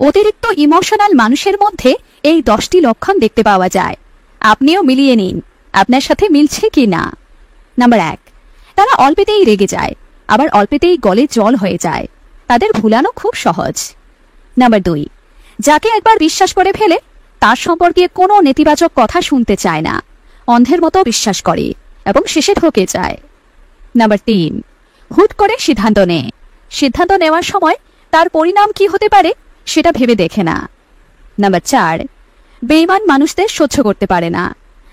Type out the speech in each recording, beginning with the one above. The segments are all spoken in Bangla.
অতিরিক্ত ইমোশনাল মানুষের মধ্যে এই 10টি লক্ষণ দেখতে পাওয়া যায়। আপনিও মিলিয়ে নিন আপনার সাথে মিলছে কি না। নাম্বার 1, তারা অল্পেতেই রেগে যায়, আবার অল্পেতেই গলে জল হয়ে যায়। তাদের ভুলানো খুব সহজ। নাম্বার 2, যাকে একবার বিশ্বাস করে ফেলে তার সম্পর্কে কোনো নেতিবাচক কথা শুনতে চায় না, অন্ধের মতো বিশ্বাস করে এবং শেষে ঠকে যায়। নাম্বার 3, হুট করে সিদ্ধান্ত নেওয়ার সময় তার পরিণাম কি হতে পারে সেটা ভেবে দেখে না। নাম্বার 4, বেঈমান মানুষদের সহ্য করতে পারে না।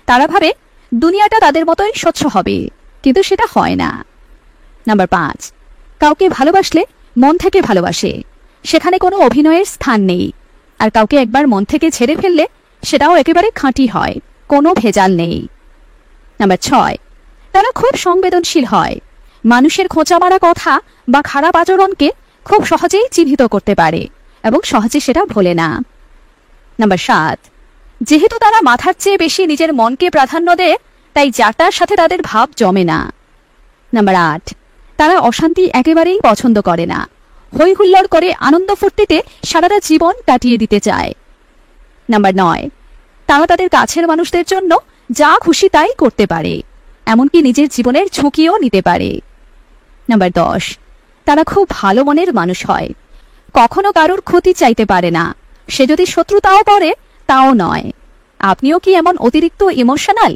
তারা ভাবে দুনিয়াটা তাদের মতোই স্বচ্ছ হবে, কিন্তু সেটা হয় না। নাম্বার 5, কাউকে ভালোবাসলে মন থেকে ভালোবাসে, সেখানে কোনো অভিনয়ের স্থান নেই। আর কাউকে একবার মন থেকে ছেড়ে ফেললে সেটাও একেবারে খাঁটি হয়, কোনো ভেজাল নেই। নাম্বার 6, তারা খুব সংবেদনশীল হয়, মানুষের খোঁচা মারা কথা বা খারাপ আচরণকে খুব সহজেই চিহ্নিত করতে পারে এবং সহজে সেটা ভোলে না। নাম্বার 7, যেহেতু তারা মাথার চেয়ে বেশি নিজের মনকে প্রাধান্য দেয়, তাই যাটার সাথে তাদের ভাব জমে না। নাম্বার 8, তারা অশান্তি একেবারেই পছন্দ করে না, হই হুল্লোড় করে আনন্দ ফুর্তিতে সারাটা জীবন কাটিয়ে দিতে চায়। নাম্বার 9, তারা তাদের কাছের মানুষদের জন্য যা খুশি তাই করতে পারে, এমনকি নিজের জীবনের ঝুঁকিও নিতে পারে। নাম্বার 10, তারা খুব ভালো মনের মানুষ হয়, কখনো কারোর ক্ষতি চাইতে পারে না, সে যদি শত্রুতাও করে তাও নয়। আপনিও কি এমন অতিরিক্ত ইমোশনাল?